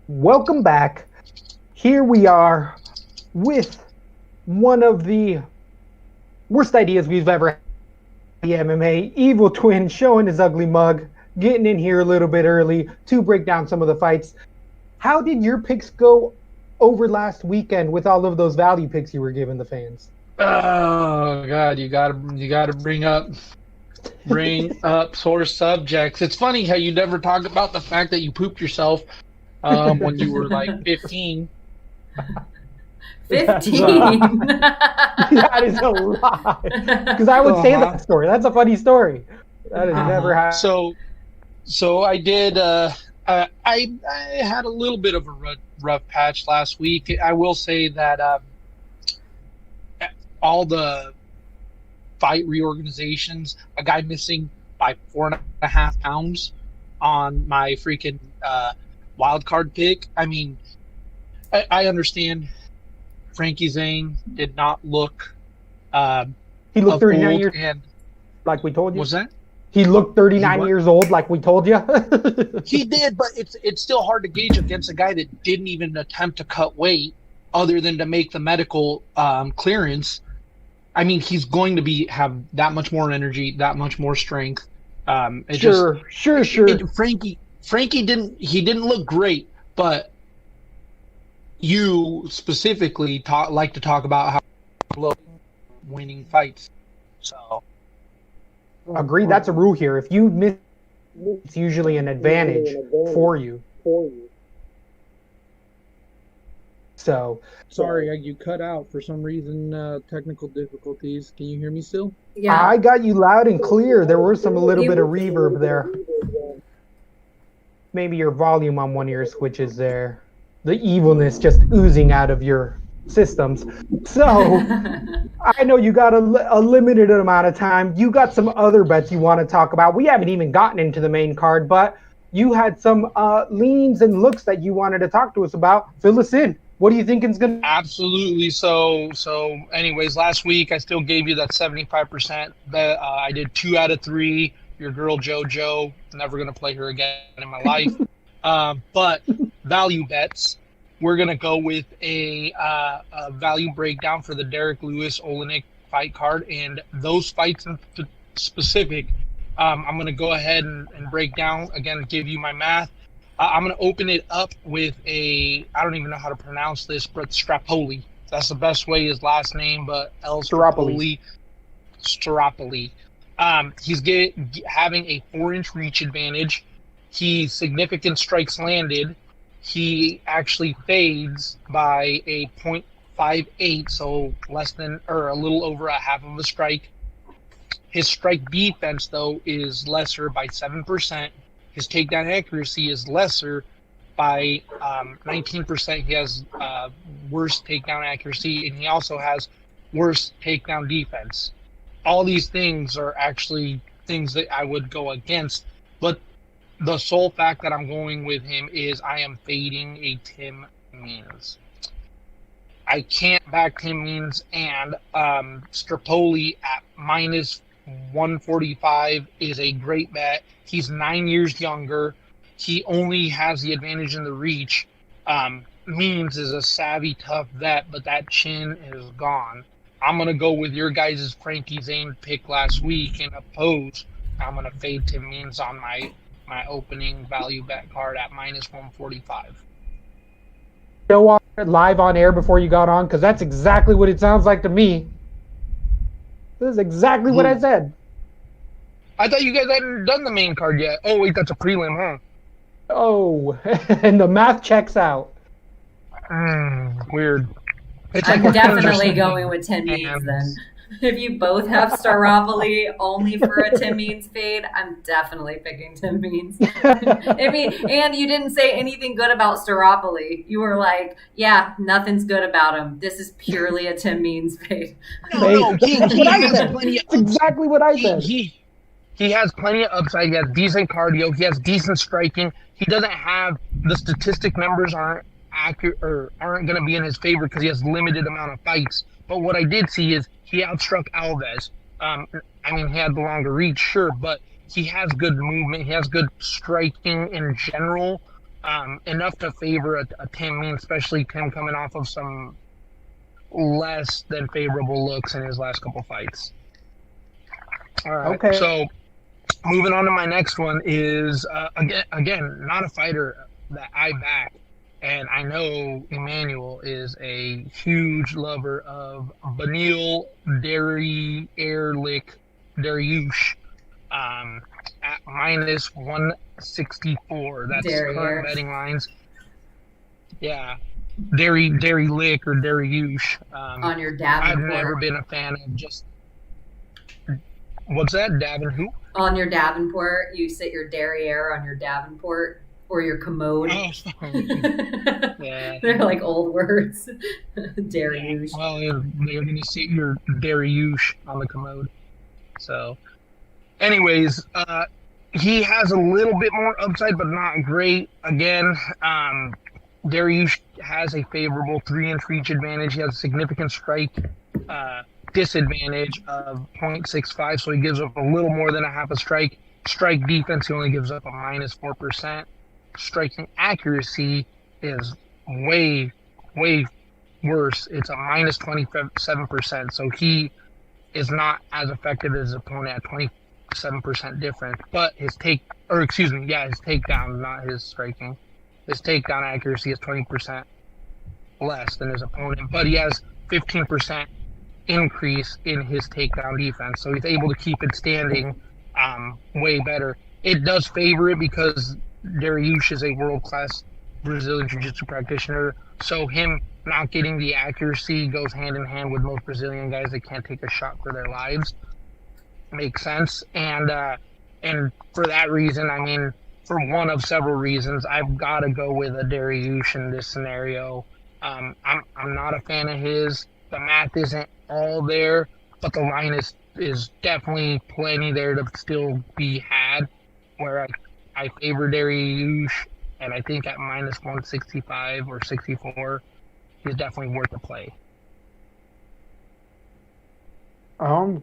Welcome back. Here we are with one of the worst ideas we've ever had. The MMA Evil Twin showing his ugly mug, getting in here a little bit early to break down some of the fights. How did your picks go over last weekend with all of those value picks you were giving the fans? Oh God, you gotta bring up sore subjects. It's funny how you never talk about the fact that you pooped yourself when you were like 15. 15. That is a lie. Because I would say that story. That's a funny story. That has never happened. So I did. I had a little bit of a rough patch last week. I will say that all the fight reorganizations, a guy missing by 4.5 pounds on my freaking wild card pick. I mean, I understand Frankie Zane did not look. He looked 39 years old, like we told you. Was that? He looked 39 years old, like we told you. He did, but it's still hard to gauge against a guy that didn't even attempt to cut weight, other than to make the medical clearance. I mean, he's going to have that much more energy, that much more strength. Sure. Frankie didn't look great, but you specifically like to talk about how winning fights. So, agree. That's a rule here. If you miss, it's usually an advantage for you. So, sorry, you cut out for some reason. Technical difficulties. Can you hear me still? Yeah. I got you loud and clear. There was a little bit of reverb there. Maybe your volume on one of your switches there. The evilness just oozing out of your systems. So, I know you got a limited amount of time. You got some other bets you want to talk about. We haven't even gotten into the main card, but you had some leans and looks that you wanted to talk to us about. Fill us in. What do you think is going to... Absolutely. So anyways, last week I still gave you that 75% bet. I did 2 out of 3. Your girl JoJo, never going to play her again in my life. But value bets, we're going to go with a value breakdown for the Derek Lewis Olenik fight card. And those fights in specific, I'm going to go ahead and break down, again, give you my math. I'm going to open it up with I don't even know how to pronounce this, but Strapoli. That's the best way, his last name, but El Strapoli. He's having a 4-inch reach advantage. He's significant strikes landed. He actually fades by a 0.58, so less than, or a little over a half of a strike. His strike defense, though, is lesser by 7%. His takedown accuracy is lesser by 19%. He has worse takedown accuracy, and he also has worse takedown defense. All these things are actually things that I would go against, but the sole fact that I'm going with him is I am fading a Tim Means. I can't back Tim Means, and Strapoli at minus 145 is a great bet. He's 9 years younger. He only has the advantage in the reach. Means is a savvy, tough vet, but that chin is gone. I'm going to go with your guys' Frankie Zane pick last week and oppose. I'm going to fade Tim Means on my opening value bet card at minus 145. Show live on air before you got on? Because that's exactly what it sounds like to me. This is exactly what I said. I thought you guys hadn't done the main card yet. Oh, wait, that's a prelim, huh? Oh, and the math checks out. Weird. I'm definitely going with Tim Means then. If you both have Staropoli only for a Tim Means fade, I'm definitely picking Tim Means. I mean, and you didn't say anything good about Staropoli. You were like, yeah, nothing's good about him. This is purely a Tim Means fade. No, he has plenty of upside. Exactly what I said. He has plenty of upside. He has decent cardio. He has decent striking. He doesn't have the statistic numbers aren't accurate or aren't going to be in his favor because he has limited amount of fights. But what I did see is he outstruck Alves. I mean, he had the longer reach, sure, but he has good movement. He has good striking in general. enough to favor a Tim Means, especially Tim coming off of some less than favorable looks in his last couple fights. All right. Okay. So moving on to my next one is again not a fighter that I back, and I know Emmanuel is a huge lover of Beneil Dariush at minus 164. That's current betting lines. Yeah. Dairy Lick or Dariush. On your Davenport. I've never been a fan of just. What's that? Davin who? On your Davenport, you sit your derriere on your Davenport or your commode. Oh, yeah. They're like old words. Dariush. Well, they're going to sit your Dariush on the commode. So, anyways, he has a little bit more upside, but not great. Again, Darius has a favorable 3-inch reach advantage. He has a significant strike disadvantage of 0.65, so he gives up a little more than a half a strike. Strike defense, he only gives up a minus 4%. Striking accuracy is way, way worse. It's a minus 27%, so he is not as effective as his opponent at 27% difference. But his takedown, not his striking. His takedown accuracy is 20% less than his opponent, but he has 15% increase in his takedown defense, so he's able to keep it standing way better. It does favor it because Darius is a world-class Brazilian Jiu-Jitsu practitioner, so him not getting the accuracy goes hand in hand with most Brazilian guys that can't take a shot for their lives. Makes sense, and for that reason, I mean, for one of several reasons, I've got to go with a Darius in this scenario. I'm not a fan of his. The math isn't all there, but the line is definitely plenty there to still be had. Where I favor Darius, and I think at minus 165 or 64, he's definitely worth the play.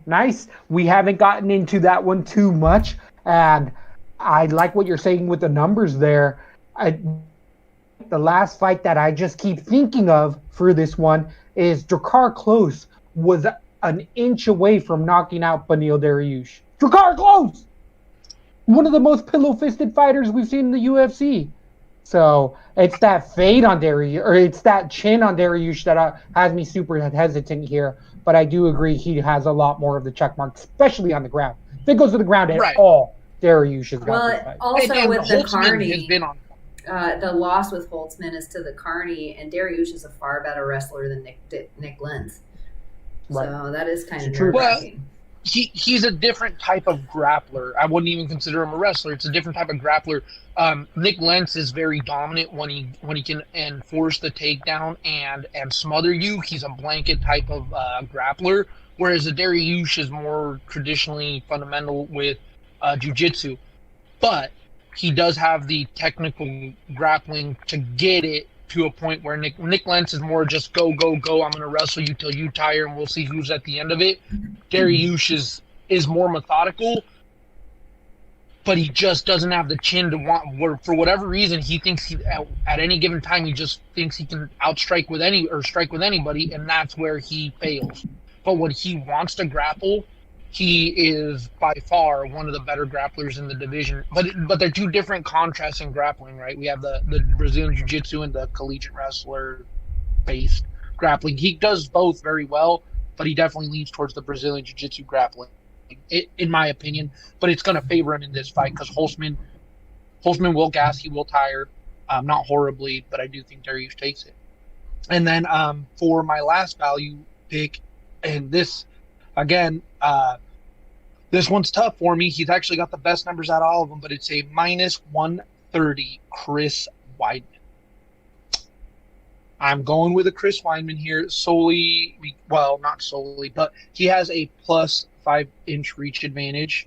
Nice. We haven't gotten into that one too much, and I like what you're saying with the numbers there. The last fight that I just keep thinking of for this one is Drakkar Klose was an inch away from knocking out Beneil Dariush. Drakkar Klose! One of the most pillow-fisted fighters we've seen in the UFC. So it's that fade on Dariush, or it's that chin on Dariush that has me super hesitant here. But I do agree he has a lot more of the check mark, especially on the ground. If it goes to the ground at all, Dariush has got this fight. Also with the Carney, has been on. The loss with Holtzman is to the Carney, and Darius is a far better wrestler than Nick Lentz. Right. So that is kind of nerve-wracking. Well, he's a different type of grappler. I wouldn't even consider him a wrestler. It's a different type of grappler. Nick Lentz is very dominant when he can enforce the takedown and smother you. He's a blanket type of grappler, whereas the Darius is more traditionally fundamental with jiu-jitsu. But he does have the technical grappling to get it to a point where Nick Lentz is more just go, I'm going to wrestle you till you tire, and we'll see who's at the end of it. Darius is more methodical, but he just doesn't have the chin to want. For whatever reason, he thinks at any given time he just thinks he can strike with anybody, and that's where he fails. But when he wants to grapple, he is by far one of the better grapplers in the division. But they're two different contrasts in grappling, right? We have the Brazilian Jiu-Jitsu and the collegiate wrestler-based grappling. He does both very well, but he definitely leans towards the Brazilian Jiu-Jitsu grappling, in my opinion. But it's going to favor him in this fight because Holtzman will gas, he will tire, not horribly, but I do think Darius takes it. And then for my last value pick, and this, again, this one's tough for me. He's actually got the best numbers out of all of them, but it's a minus 130 Chris Weidman. I'm going with a Chris Weidman here solely, well, not solely, but he has a plus 5-inch reach advantage.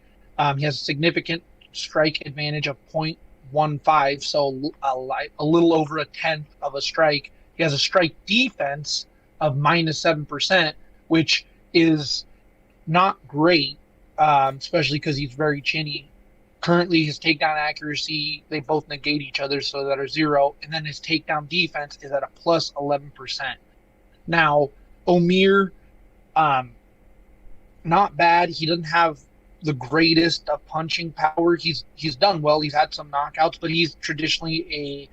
He has a significant strike advantage of 0.15, so a little over a tenth of a strike. He has a strike defense of minus 7%, which is not great, especially because he's very chinny Currently, his takedown accuracy, they both negate each other, so that are 0. And then his takedown defense is at a plus 11%. Now, Omir, not bad. He doesn't have the greatest of punching power. He's done well. He's had some knockouts, but he's traditionally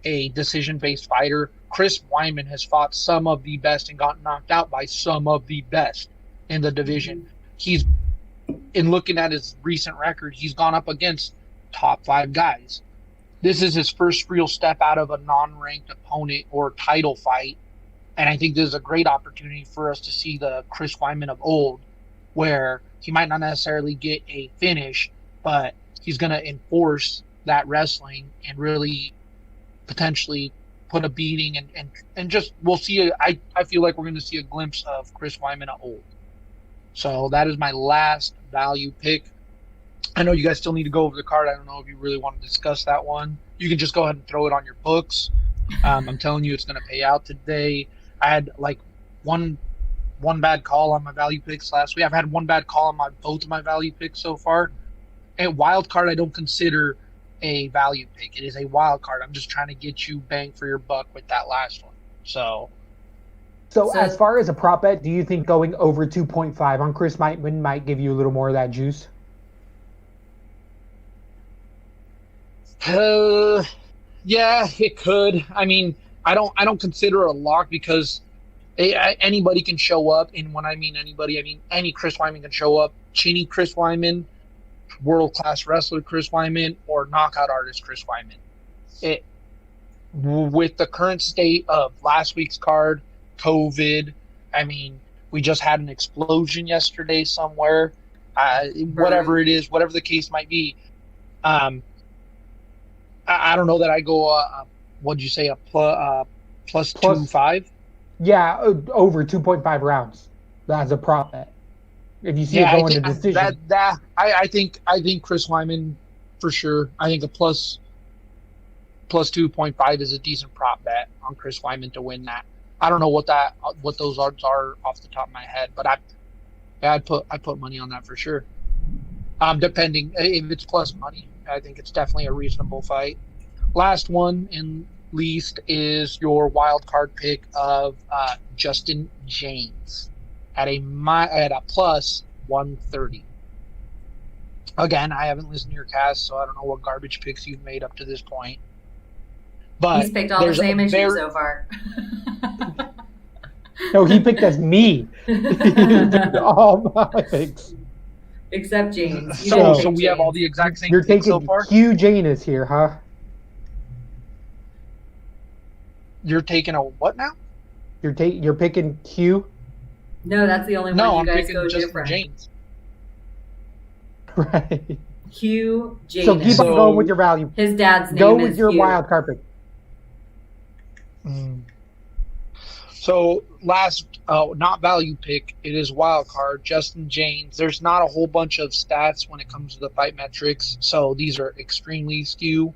a decision-based fighter. Chris Weidman has fought some of the best and gotten knocked out by some of the best in the division. He's, in looking at his recent record, he's gone up against top 5 guys. This is his first real step out of a non-ranked opponent or title fight. And I think this is a great opportunity for us to see the Chris Weidman of old, where he might not necessarily get a finish, but he's going to enforce that wrestling and really potentially put a beating and just, we'll see. I feel like we're going to see a glimpse of Chris Weidman of old. So that is my last value pick. I know you guys still need to go over the card. I don't know if you really want to discuss that one. You can just go ahead and throw it on your books. I'm telling you, it's going to pay out today. I had like one bad call on my value picks last week. I've had one bad call on both of my value picks so far. And wild card, I don't consider a value pick. It is a wild card. I'm just trying to get you bang for your buck with that last one. So as far as a prop bet, do you think going over 2.5 on Chris Weidman might give you a little more of that juice? Yeah, it could. I mean, I don't consider it a lock because anybody can show up. And when I mean anybody, I mean any Chris Weidman can show up. Chinny Chris Weidman, world-class wrestler Chris Weidman, or knockout artist Chris Weidman. With the current state of last week's card, COVID, I mean, we just had an explosion yesterday somewhere. Whatever it is, whatever the case might be. I don't know that I go, what'd you say, a plus 2.5? Yeah, over 2.5 rounds. That's a prop bet. If you see it going to decision. I think Chris Weidman, for sure. I think a plus 2.5 is a decent prop bet on Chris Weidman to win that. I don't know what those odds are off the top of my head, but I'd put money on that for sure. Depending if it's plus money, I think it's definitely a reasonable fight. Last one and least is your wild card pick of Justin James at a plus 130. Again, I haven't listened to your cast, so I don't know what garbage picks you've made up to this point. But he's picked all the same as you so far. No, he picked as me. He did all my picks. Except James. So we have all the exact same picks so far? You're taking Hugh Janus here, huh? You're taking a what now? You're picking Q? No, that's the only one you guys go different. James. Right. Q James. So keep on going with your value. His dad's name Go is with your Hugh. wild card pick. So last, not value pick, it is wild card, Justin James. There's not a whole bunch of stats when it comes to the fight metrics, so these are extremely skew.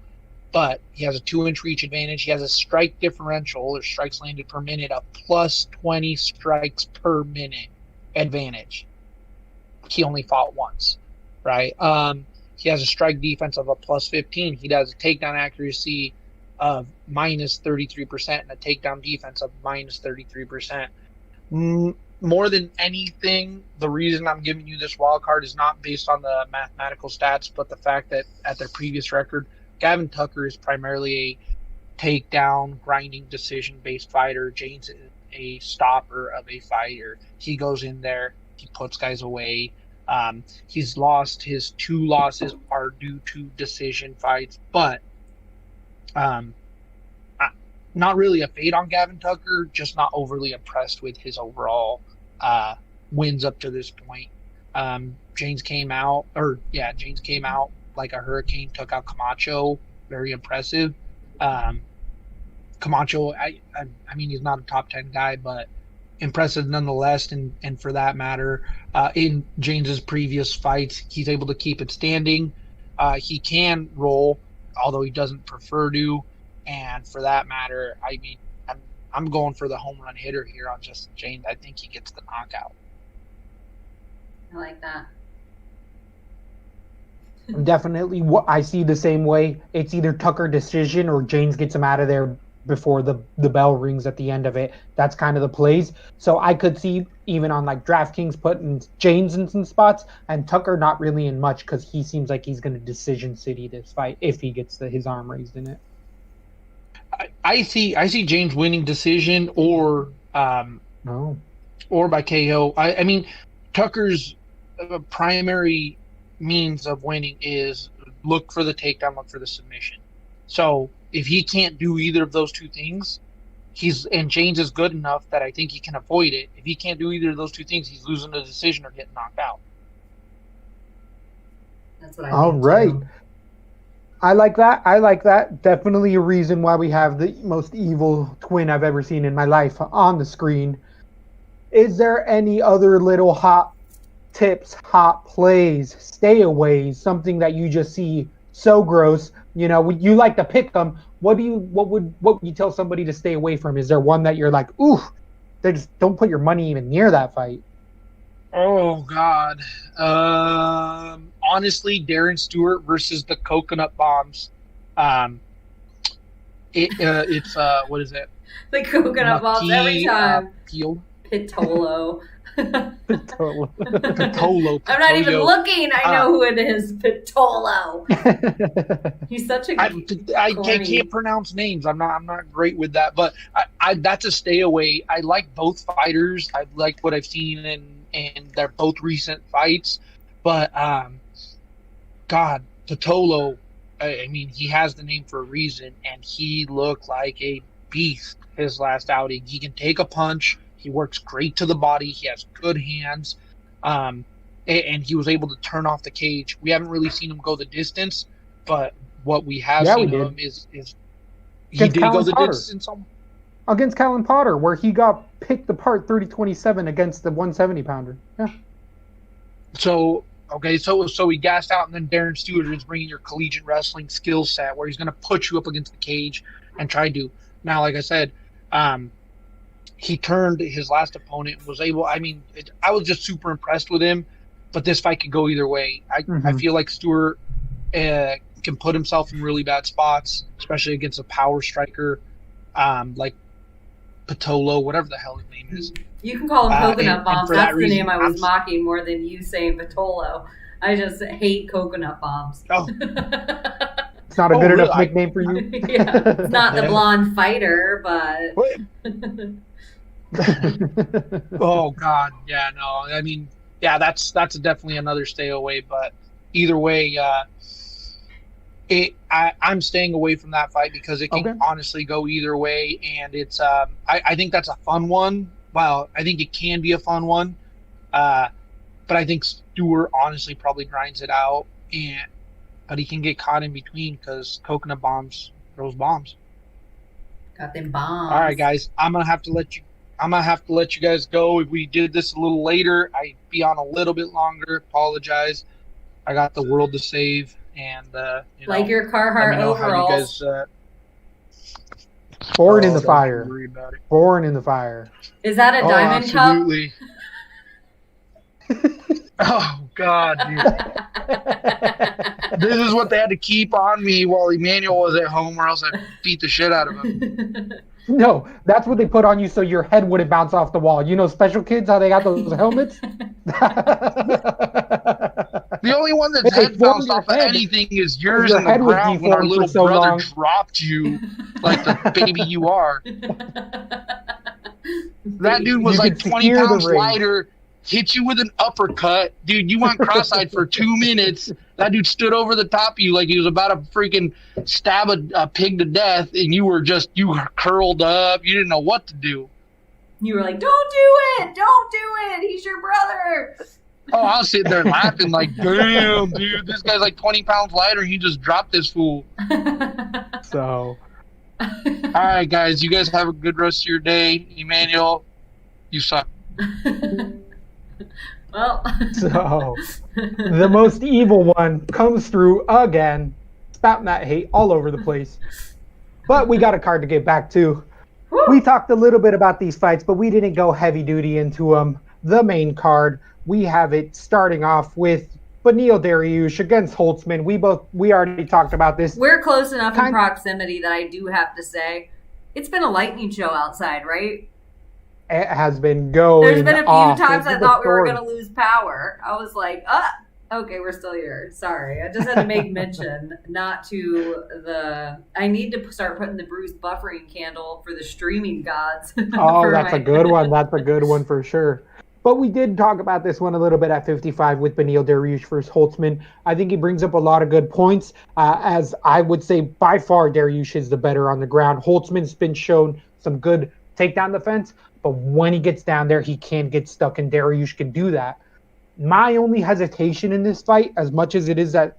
But he has a 2-inch reach advantage. He has a strike differential, or strikes landed per minute, of plus 20 strikes per minute advantage. He only fought once, right? He has a strike defense of a plus 15. He has a takedown accuracy of minus 33% and a takedown defense of minus 33%. More than anything, the reason I'm giving you this wild card is not based on the mathematical stats, but the fact that at their previous record, Gavin Tucker is primarily a takedown, grinding, decision-based fighter. James is a stopper of a fighter. He goes in there, he puts guys away. His 2 losses are due to decision fights, but not really a fade on Gavin Tucker, just not overly impressed with his overall wins up to this point. James came out like a hurricane, took out Camacho, very impressive. Camacho, I mean, he's not a top 10 guy, but impressive nonetheless. And for that matter, in James's previous fights, he's able to keep it standing. He can roll, although he doesn't prefer to. And for that matter, I mean, I'm going for the home run hitter here on Justin James. I think he gets the knockout. I like that. Definitely, I see the same way. It's either Tucker decision or James gets him out of there before the bell rings at the end of it. That's kind of the plays. So I could see even on like DraftKings putting James in some spots and Tucker not really in much because he seems like he's going to decision city this fight if he gets his arm raised in it. I see James winning decision or by KO. I mean, Tucker's primary means of winning is look for the takedown, look for the submission. So if he can't do either of those two things, and James is good enough that I think he can avoid it. If he can't do either of those two things, he's losing the decision or getting knocked out. That's what I All think right. too. I like that. Definitely a reason why we have the most evil twin I've ever seen in my life on the screen. Is there any other little hot tips, hot plays, stayaways, something that you just see so gross? You know, you like to pick them. What would you tell somebody to stay away from? Is there one that you're like, ooh, just don't put your money even near that fight? Oh God. Honestly, Darren Stewart versus the coconut bombs. It's what is it? The coconut bombs every time. Peel. Pitolo. Pitolo. I'm not even looking. I know who it is. Pitolo. He's such a. I can't pronounce names. I'm not great with that, but I that's a stay away. I like both fighters. I like what I've seen and they're both recent fights, but God, Pitolo. I mean, he has the name for a reason, and he looked like a beast his last outing. He can take a punch. He works great to the body. He has good hands, and he was able to turn off the cage. We haven't really seen him go the distance, but what we have seen him is he did go the distance against Callan Potter, where he got picked apart 30-27 against the 170 pounder. Yeah. So he gassed out, and then Darren Stewart is bringing your collegiate wrestling skill set, where he's going to put you up against the cage and try to. Now, like I said, he turned his last opponent and was able. I mean, I was just super impressed with him, but this fight could go either way. I feel like Stewart can put himself in really bad spots, especially against a power striker like Pitolo, whatever the hell his name is. You can call him coconut bombs. That's the name I was I'm mocking more than you saying Pitolo. I just hate coconut bombs. Oh. It's not a good enough nickname for you. Yeah, it's not the blonde fighter, but. Oh God, yeah, no. I mean, yeah, that's definitely another stay away. But either way, I'm staying away from that fight because it can honestly go either way, and it's I think that's a fun one. Well, I think it can be a fun one, but I think Stewart honestly probably grinds it out, but he can get caught in between because coconut bombs throws bombs. Got them bombs. All right, guys, I'm gonna have to let you guys go. If we did this a little later, I'd be on a little bit longer. Apologize. I got the world to save, and like your Carhartt overalls. Born in the fire. Born in the fire. Is that a diamond absolutely. Cup? Oh God, dude. This is what they had to keep on me while Emmanuel was at home, or else I'd beat the shit out of him. No, that's what they put on you so your head wouldn't bounce off the wall. You know, special kids, how they got those helmets? The only one that's head bounced off of anything is yours in the ground when our little brother dropped you like the baby you are. That dude was like 20 pounds lighter, hit you with an uppercut. Dude, you went cross-eyed for 2 minutes. That dude stood over the top of you like he was about to freaking stab a pig to death, and you were curled up. You didn't know what to do. You were like, don't do it! Don't do it! He's your brother! Oh, I was sitting there laughing like, damn, dude, this guy's like 20 pounds lighter. He just dropped this fool. So. All right, guys. You guys have a good rest of your day. Emmanuel, you suck. Well. So, the most evil one comes through again, spouting that hate all over the place. But we got a card to get back to. Woo! We talked a little bit about these fights, but we didn't go heavy duty into them. The main card, we have it starting off with Beneil Dariush against Holtzman. We already talked about this. We're close enough in proximity that I do have to say, it's been a lightning show outside, right? It has been going. There's been a few times I thought we were going to lose power. I was like, okay, we're still here. Sorry. I just had to make mention not to I need to start putting the Bruce buffering candle for the streaming gods. Oh, that's a good one. That's a good one for sure. But we did talk about this one a little bit at 55 with Beneil Dariush versus Holtzman. I think he brings up a lot of good points. As I would say, by far, Dariush is the better on the ground. Holtzman's been shown some good takedown defense, but when he gets down there, he can get stuck, and Dariush can do that. My only hesitation in this fight, as much as it is that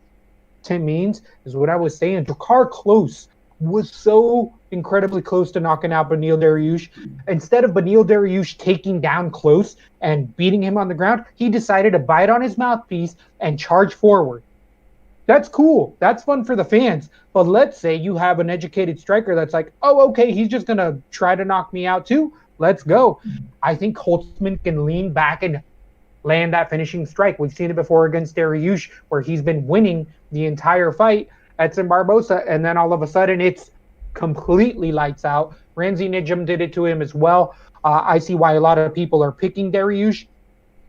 Tim Means, is what I was saying. Drakkar Klose was so incredibly close to knocking out Beneil Dariush. Instead of Beneil Dariush taking down Klose and beating him on the ground, he decided to bite on his mouthpiece and charge forward. That's cool. That's fun for the fans. But let's say you have an educated striker that's like, oh, okay, he's just going to try to knock me out too. Let's go. I think Holtzman can lean back and land that finishing strike. We've seen it before against Dariush, where he's been winning the entire fight. Edson Barbosa, and then all of a sudden it's completely lights out. Ramsey Nijem did it to him as well. I see why a lot of people are picking Dariush.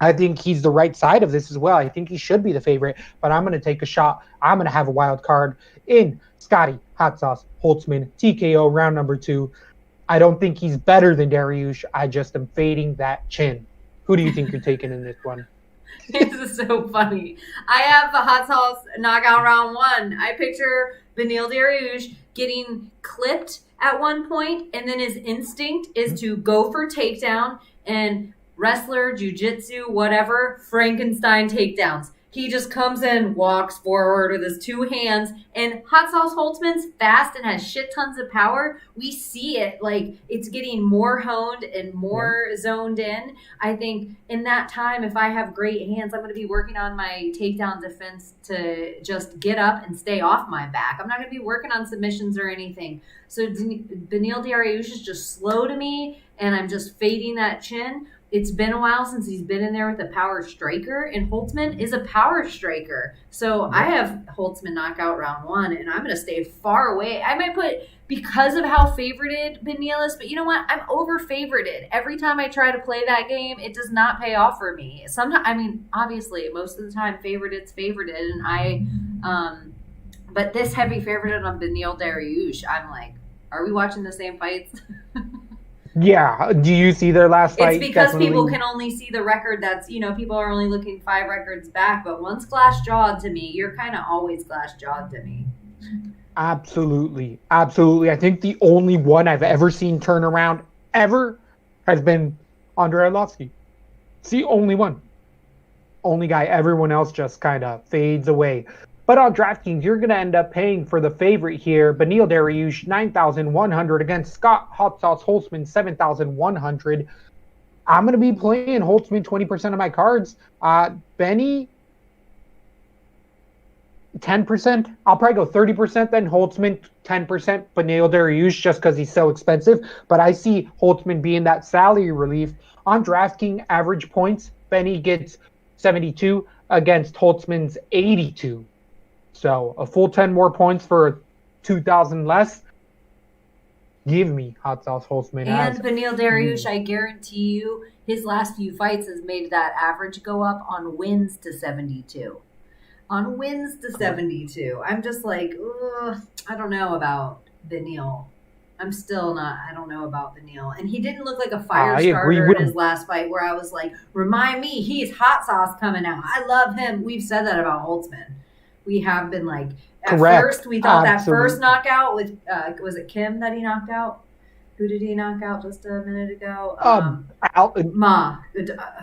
I think he's the right side of this as well. I think he should be the favorite, but I'm going to take a shot. I'm going to have a wild card in Scotty Hot Sauce Holtzman TKO round number 2. I don't think he's better than Dariush. I just am fading that chin. Who do you think you're taking in this one? This is so funny. I have the hot sauce knockout round 1. I picture Beneil Dariush getting clipped at one point, and then his instinct is to go for takedown and wrestler, jiu-jitsu, whatever, Frankenstein takedowns. He just comes in, walks forward with his 2 hands, and Hot Sauce Holtzman's fast and has shit tons of power. We see it, like, it's getting more honed and more zoned in. I think in that time, if I have great hands, I'm going to be working on my takedown defense to just get up and stay off my back. I'm not going to be working on submissions or anything. So Beneil Dariush is just slow to me, and I'm just fading that chin. It's been a while since he's been in there with a power striker, and Holtzman is a power striker. So I have Holtzman knockout round 1, and I'm going to stay far away. I might put, because of how favorited Beneil is, but you know what? I'm over favorited. Every time I try to play that game, it does not pay off for me. Sometimes, I mean, obviously, most of the time, favorited's favorited, and but this heavy favorited on Beneil Dariush, I'm like, are we watching the same fights? Yeah. Do you see their last fight? It's because people can only see the record that's, people are only looking 5 records back. But once glass-jawed to me, you're kind of always glass-jawed to me. Absolutely. Absolutely. I think the only one I've ever seen turn around ever has been Andrei Arlovsky. It's the only one. Only guy. Everyone else just kind of fades away. But on DraftKings, you're going to end up paying for the favorite here. Beneil Dariush, $9,100 against Scott Hot Sauce Holtzman, $7,100. I'm going to be playing Holtzman 20% of my cards. Benny, 10%. I'll probably go 30% then. Holtzman, 10%. Beneil Dariush, just because he's so expensive. But I see Holtzman being that salary relief. On DraftKings average points, Benny gets 72 against Holtzman's 82. So a full 10 more points for 2,000 less. Give me Hot Sauce Holtzman. And Beneil Dariush, I guarantee you, his last few fights has made that average go up on wins to 72. On wins to 72. I'm just like, I don't know about Beneil. I'm still not, I don't know about Beneil. And he didn't look like a fire starter in his last fight where I was like, remind me, he's hot sauce coming out. I love him. We've said that about Holtzman. We have been like, at first, we thought that first knockout with, was it Kim that he knocked out? Who did he knock out just a minute ago?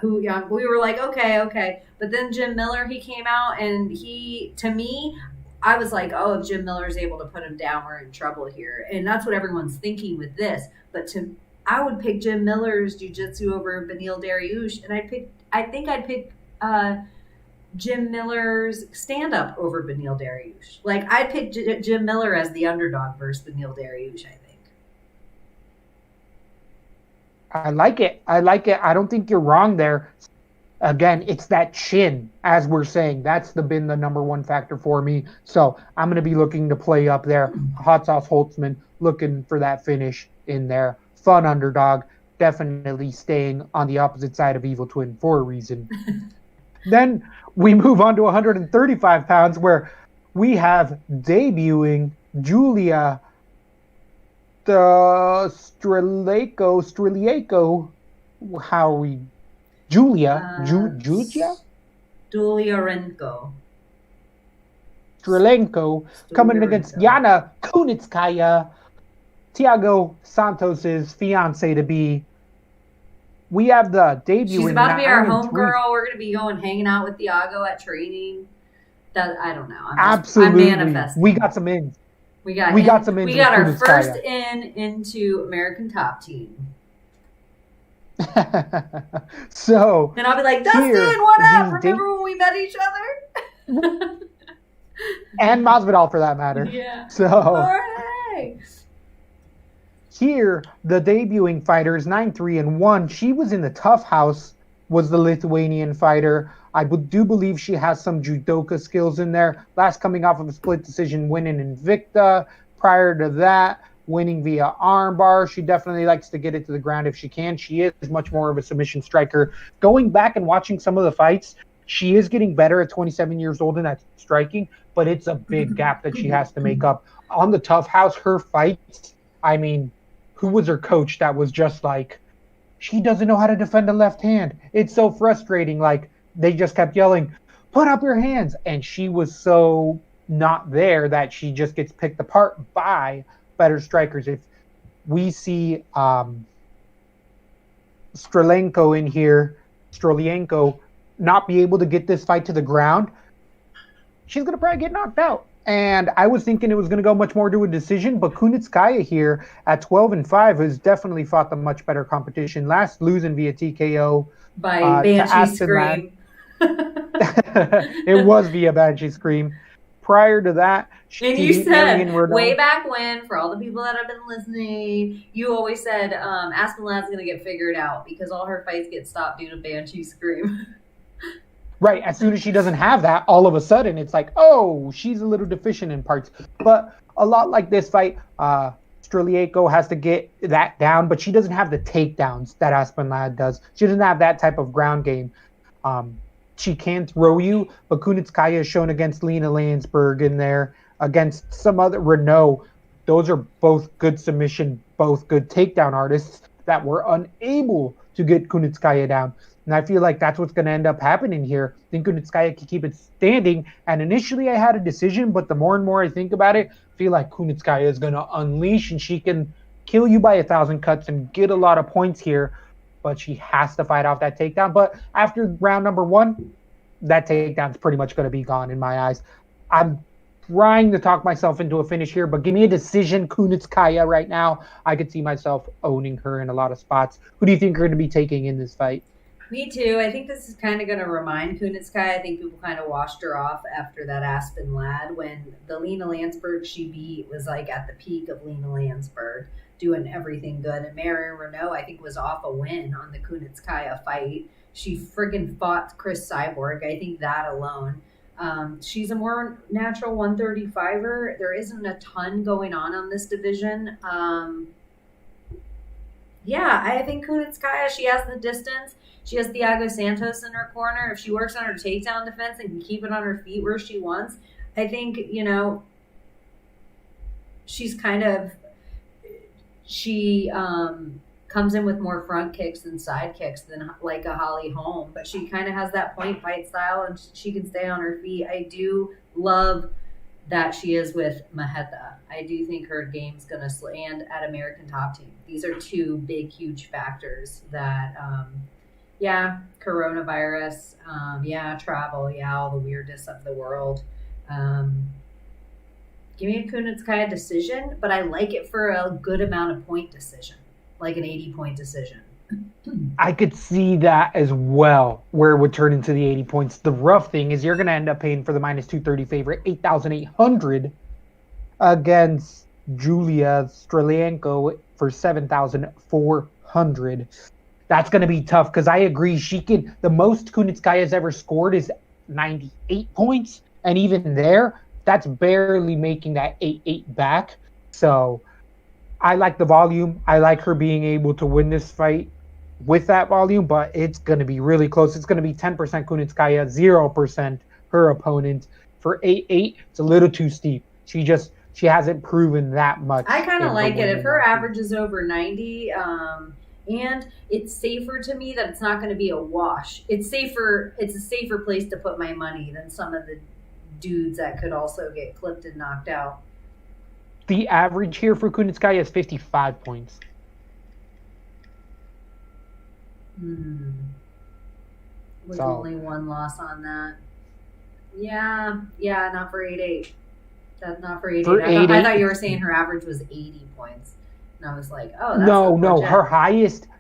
We were like, okay. But then Jim Miller, he came out and to me, I was like, oh, if Jim Miller's able to put him down, we're in trouble here. And that's what everyone's thinking with this. But I would pick Jim Miller's jiu-jitsu over Beneil Dariush. And I think I'd pick Jim Miller's stand-up over Beneil Dariush. Like, I'd pick Jim Miller as the underdog versus Beneil Dariush, I think. I like it. I don't think you're wrong there. Again, it's that chin, as we're saying. That's been the number one factor for me. So I'm going to be looking to play up there. Hot Sauce Holtzman, looking for that finish in there. Fun underdog, definitely staying on the opposite side of Evil Twin for a reason. Then we move on to 135 pounds, where we have debuting Julia Streliaco. How are we? Julia? Stulyarenko. Strelenko coming against Yana Kunitskaya, Thiago Santos's fiance-to-be. We have the debuting. She's about to be our homegirl. We're going to be going hanging out with Thiago at training. I don't know. Absolutely. I'm manifesting. We got some ins. We got some ins. We got our first into American Top Team. So. And I'll be like, Dustin, what up? Remember when we met each other? And Masvidal, for that matter. Yeah. So. Hooray! Here, the debuting fighter is 9-3-1. She was in the Tough House, was the Lithuanian fighter. I do believe she has some judoka skills in there. Last coming off of a split decision win in Invicta. Prior to that, winning via armbar. She definitely likes to get it to the ground if she can. She is much more of a submission striker. Going back and watching some of the fights, she is getting better at 27 years old in that striking, but it's a big gap that she has to make up. On the Tough House, her fights, I mean, who was her coach that was just like, she doesn't know how to defend a left hand. It's so frustrating. Like, they just kept yelling, put up your hands. And she was so not there that she just gets picked apart by better strikers. If we see Strelienko in here, Strelienko not be able to get this fight to the ground, she's going to probably get knocked out. And I was thinking it was going to go much more to a decision, but Kunitskaya here at 12-5 has definitely fought the much better competition. Last losing via TKO by Banshee Scream. It was via Banshee Scream. Prior to that, and you said way back when, for all the people that have been listening, you always said Aspen Ladd's going to get figured out because all her fights get stopped due to Banshee Scream. Right, as soon as she doesn't have that, all of a sudden it's like, oh, she's a little deficient in parts. But a lot like this fight, Strelienko has to get that down, but she doesn't have the takedowns that Aspen Ladd does. She doesn't have that type of ground game. She can throw you, but Kunitskaya is shown against Lena Landsberg in there, against some other Renault. Those are both good submission, both good takedown artists that were unable to get Kunitskaya down. And I feel like that's what's going to end up happening here. I think Kunitskaya can keep it standing. And initially I had a decision, but the more and more I think about it, I feel like Kunitskaya is going to unleash and she can kill you by 1,000 cuts and get a lot of points here. But she has to fight off that takedown. But after round number 1, that takedown's pretty much going to be gone in my eyes. I'm trying to talk myself into a finish here, but give me a decision, Kunitskaya, right now. I could see myself owning her in a lot of spots. Who do you think are going to be taking in this fight? Me too. I think this is kind of going to remind Kunitskaya. I think people kind of washed her off after that Aspen Ladd. When the Lena Landsberg she beat was like at the peak of Lena Landsberg, doing everything good. And Marion Renault, I think, was off a win on the Kunitskaya fight. She friggin' fought Chris Cyborg. I think that alone. She's a more natural 135er. There isn't a ton going on this division. Yeah, I think Kunitskaya, she has the distance. She has Thiago Santos in her corner. If she works on her takedown defense and can keep it on her feet where she wants, I think, she's kind of, she comes in with more front kicks than side kicks than like a Holly Holm, but she kind of has that point fight style and she can stay on her feet. I do love that she is with Maheta. I do think her game's going to land at American Top Team. These are two big, huge factors that, coronavirus, travel, all the weirdness of the world. Give me a Kunitskaya decision, but I like it for a good amount of point decision, like an 80-point decision. I could see that as well, where it would turn into the 80 points. The rough thing is you're going to end up paying for the minus 230 favorite, 8,800 against Julia Strelienko for 7,400. That's going to be tough because I agree. The most Kunitskaya's ever scored is 98 points. And even there, that's barely making that 8-8 back. So I like the volume. I like her being able to win this fight with that volume, but it's going to be really close. It's going to be 10% Kunitskaya, 0% her opponent. For 8-8, it's a little too steep. She hasn't proven that much. I kind of like it. If her average is over 90, and it's safer to me that it's not going to be a wash. It's safer. It's a safer place to put my money than some of the dudes that could also get clipped and knocked out. The average here for Kunitskaya is 55 points. With only one loss on that. Yeah, not for 8-8. That's not for 8-8. I thought you were saying her average was 80 points. And I was like, oh, that's no.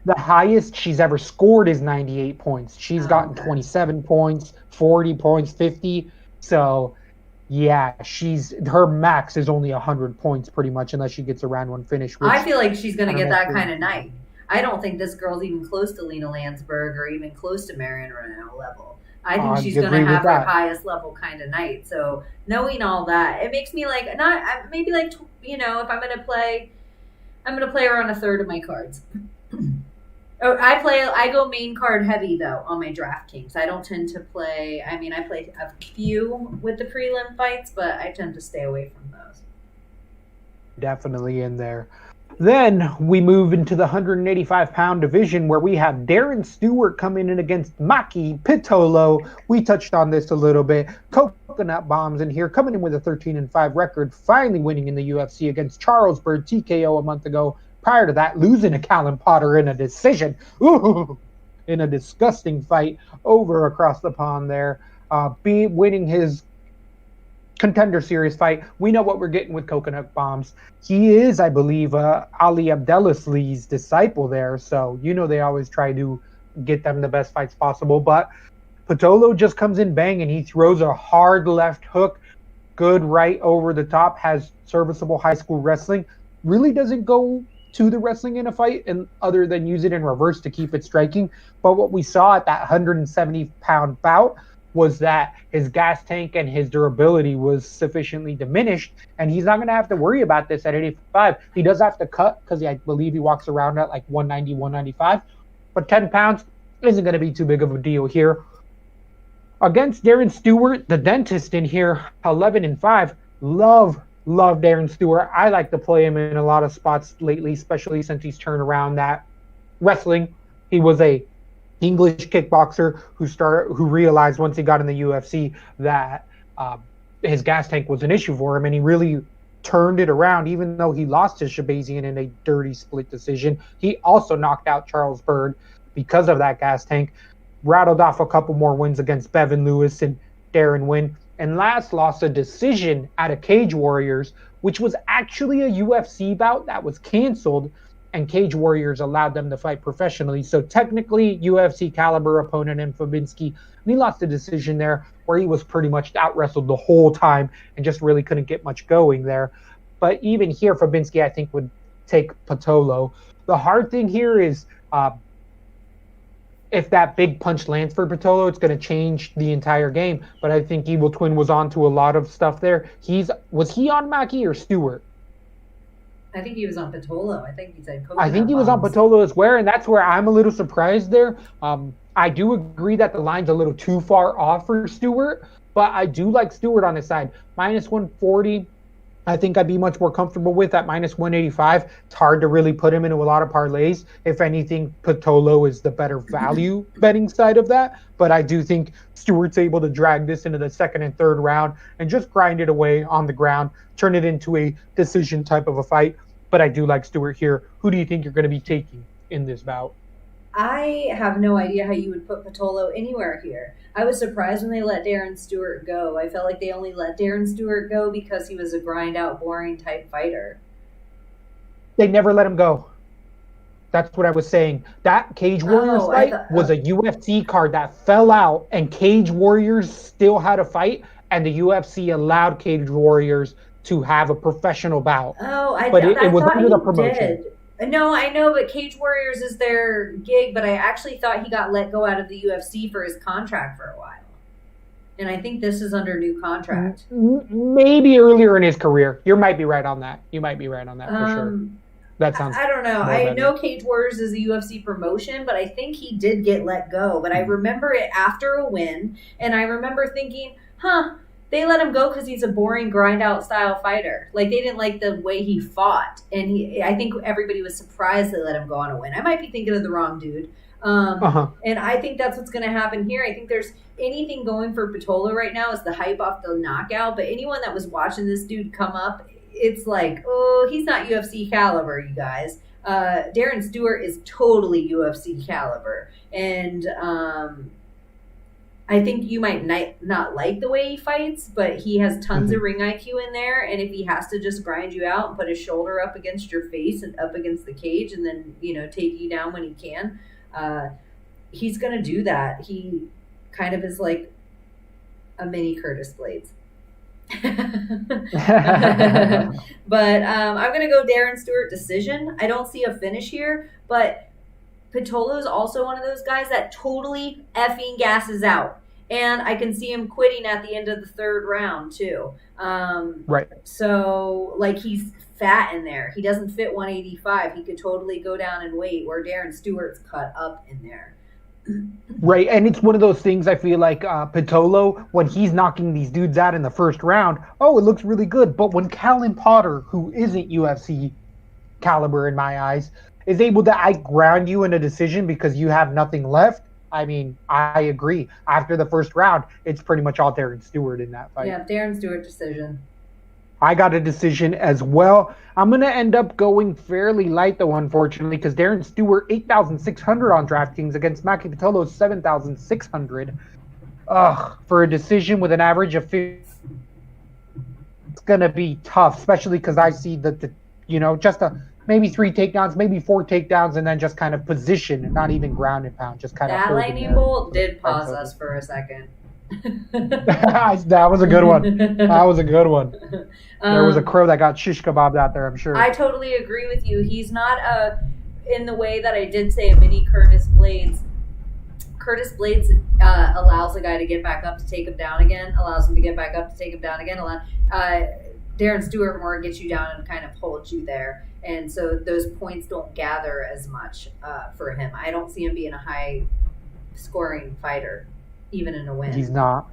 The highest she's ever scored is 98 points. She's gotten 27 points, 40 points, 50. So, yeah, her max is only 100 points pretty much, unless she gets a round one finish. I feel like she's going to get that kind of night. I don't think this girl's even close to Lena Landsberg or even close to Marion Renaud level. I think she's going to have her highest level kind of night. So knowing all that, it makes me like, if I'm going to play, I'm going to play her on a third of my cards. I go main card heavy though on my Draftkings. I don't tend to play. I mean, I play a few with the prelim fights, but I tend to stay away from those. Definitely in there. Then we move into the 185-pound division where we have Darren Stewart coming in against Maki Pitolo. We touched on this a little bit. Coconut Bombs in here, coming in with a 13-5 record, finally winning in the UFC against Charles Bird TKO a month ago. Prior to that, losing to Callum Potter in a decision. Ooh, in a disgusting fight over across the pond there. Winning his Contender Series fight. We know what we're getting with Coconut Bombs. He is, I believe, Ali Abdelasli's disciple there, so they always try to get them the best fights possible. But Pitolo just comes in banging. He throws a hard left hook, good right over the top, has serviceable high school wrestling. Really doesn't go to the wrestling in a fight, and other than use it in reverse to keep it striking. But what we saw at that 170-pound bout was that his gas tank and his durability was sufficiently diminished, and he's not going to have to worry about this at 85. He does have to cut because I believe he walks around at like 190, 195, but 10 pounds isn't going to be too big of a deal here. Against Darren Stewart, the dentist in here, 11-5. Love Darren Stewart. I like to play him in a lot of spots lately, especially since he's turned around that wrestling. He was a English kickboxer who realized once he got in the UFC that his gas tank was an issue for him, and he really turned it around. Even though he lost to Shabazian in a dirty split decision, he also knocked out Charles Bird because of that gas tank. Rattled off a couple more wins against Bevan Lewis and Darren Wynn, and last lost a decision at a Cage Warriors, which was actually a UFC bout that was canceled, and Cage Warriors allowed them to fight professionally. So technically UFC caliber opponent in Fabinski, and he lost a decision there where he was pretty much out-wrestled the whole time and just really couldn't get much going there. But even here, Fabinski, I think, would take Pitolo. The hard thing here is if that big punch lands for Pitolo, it's going to change the entire game. But I think Evil Twin was onto a lot of stuff there. Was he on Maki or Stewart? I think he was on Pitolo. I think he said Coconut I think he was on Pitolo as well, and that's where I'm a little surprised there. I do agree that the line's a little too far off for Stewart, but I do like Stewart on his side. Minus 140, I think I'd be much more comfortable with. At minus 185, it's hard to really put him into a lot of parlays. If anything, Pitolo is the better value betting side of that, but I do think Stewart's able to drag this into the second and third round and just grind it away on the ground, turn it into a decision type of a fight. But I do like Stewart here. Who do you think you're going to be taking in this bout? I have no idea how you would put Pitolo anywhere here. I was surprised when they let Darren Stewart go. I felt like they only let Darren Stewart go because he was a grind-out, boring type fighter. They never let him go. That's what I was saying. That Cage Warriors fight was a UFC card that fell out, and Cage Warriors still had a fight, and the UFC allowed Cage Warriors to have a professional bout. Oh, it was under the promotion. No, I know, but Cage Warriors is their gig, but I actually thought he got let go out of the UFC for his contract for a while. And I think this is under new contract. Maybe earlier in his career. You might be right on that. For sure. That sounds. I don't know. I know Cage Warriors is a UFC promotion, but I think he did get let go. But I remember it after a win, and I remember thinking, they let him go because he's a boring grind out style fighter. Like, they didn't like the way he fought. And I think everybody was surprised they let him go on a win. I might be thinking of the wrong dude. And I think that's what's going to happen here. I think there's anything going for Pitolo right now is the hype off the knockout. But anyone that was watching this dude come up, it's like, oh, he's not UFC caliber, you guys. Darren Stewart is totally UFC caliber. And I think you might not like the way he fights, but he has tons of ring IQ in there. And if he has to just grind you out and put his shoulder up against your face and up against the cage and then, take you down when he can, he's going to do that. He kind of is like a mini Curtis Blades. But I'm going to go Darren Stewart decision. I don't see a finish here, but Pitolo is also one of those guys that totally effing gasses out. And I can see him quitting at the end of the third round too. Right. So like he's fat in there. He doesn't fit 185. He could totally go down in weight where Darren Stewart's cut up in there. Right, and it's one of those things I feel like Pitolo, when he's knocking these dudes out in the first round, it looks really good. But when Callan Potter, who isn't UFC caliber in my eyes, is able to outground you in a decision because you have nothing left, I mean, I agree. After the first round, it's pretty much all Darren Stewart in that fight. Yeah, Darren Stewart decision. I got a decision as well. I'm going to end up going fairly light, though, unfortunately, because Darren Stewart, 8,600 on DraftKings against Maki Pitolo, 7,600. For a decision with an average of 50, it's going to be tough, especially because I see that, just maybe 3 takedowns, maybe 4 takedowns, and then just kind of position and not even ground and pound. Just kind of. That lightning bolt did pause us for a second. That was a good one. There was a crow that got shish kebabbed out there, I'm sure. I totally agree with you. He's not in the way that I did say a mini Curtis Blades. Curtis Blades allows a guy to get back up to take him down again, allows him to get back up to take him down again. Darren Stewart more gets you down and kind of holds you there. And so those points don't gather as much for him. I don't see him being a high-scoring fighter, even in a win. He's not.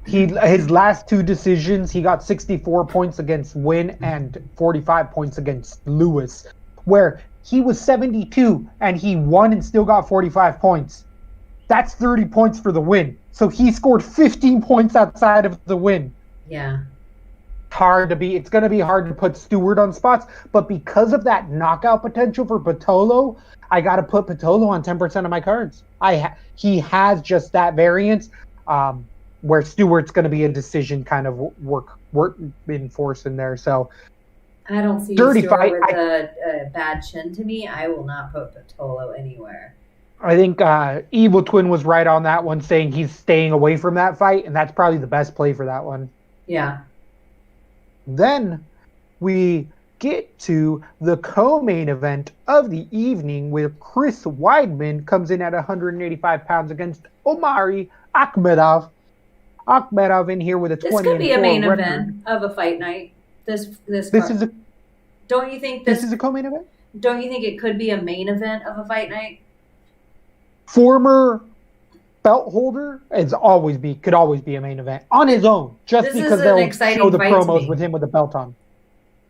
His last 2 decisions, he got 64 points against Wynn and 45 points against Lewis, where he was 72 and he won and still got 45 points. That's 30 points for the win. So he scored 15 points outside of the win. Yeah. It's going to be hard to put Stewart on spots, but because of that knockout potential for Pitolo, I got to put Pitolo on 10% of my cards. He has just that variance where Stewart's going to be a decision kind of work in force in there. So I don't see Stewart with a bad chin to me. I will not put Pitolo anywhere. I think Evil Twin was right on that one, saying he's staying away from that fight, and that's probably the best play for that one. Yeah. Then we get to the co-main event of the evening where Chris Weidman comes in at 185 pounds against Omari Akhmedov. Akhmedov in here with a 20 This could be a main record. event of a fight night. Don't you think this is a co-main event? Don't you think it could be a main event of a fight night? Former belt holder could always be a main event on his own, just because they'll show the promos with him with the belt on.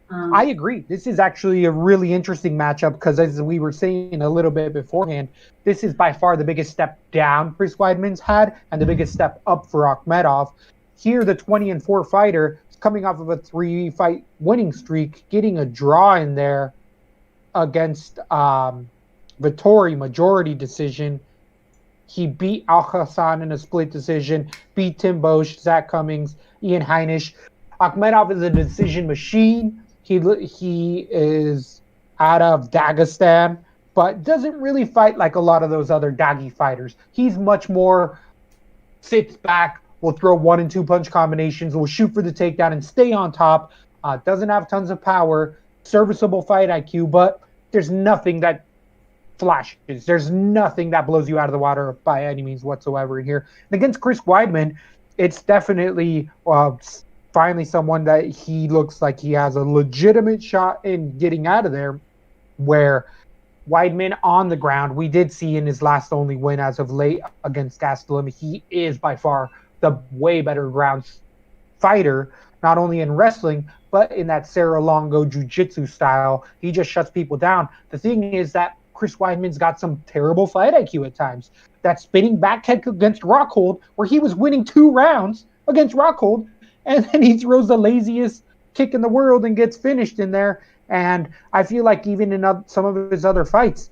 I agree. This is actually a really interesting matchup because, as we were saying a little bit beforehand, this is by far the biggest step down Chris Weidman's had and the biggest step up for Akhmedov. Here, the 20-4 fighter is coming off of a 3-fight winning streak, getting a draw in there against Vittori, majority decision. He beat Al Hassan in a split decision, beat Tim Bosch, Zach Cummings, Ian Heinisch. Akhmedov is a decision machine. He is out of Dagestan, but doesn't really fight like a lot of those other Dagi fighters. He's much more sits back, will throw 1 and 2 punch combinations, will shoot for the takedown and stay on top. Doesn't have tons of power, serviceable fight IQ, but there's nothing that flashes. There's nothing that blows you out of the water by any means whatsoever in here. And against Chris Weidman, it's definitely finally someone that he looks like he has a legitimate shot in getting out of there, where Weidman on the ground, we did see in his last only win as of late against Gastelum, he is by far the way better ground fighter, not only in wrestling, but in that Serra Longo jiu-jitsu style. He just shuts people down. The thing is that Chris Weidman's got some terrible fight IQ at times. That spinning back kick against Rockhold, where he was winning 2 rounds against Rockhold, and then he throws the laziest kick in the world and gets finished in there. And I feel like even in some of his other fights,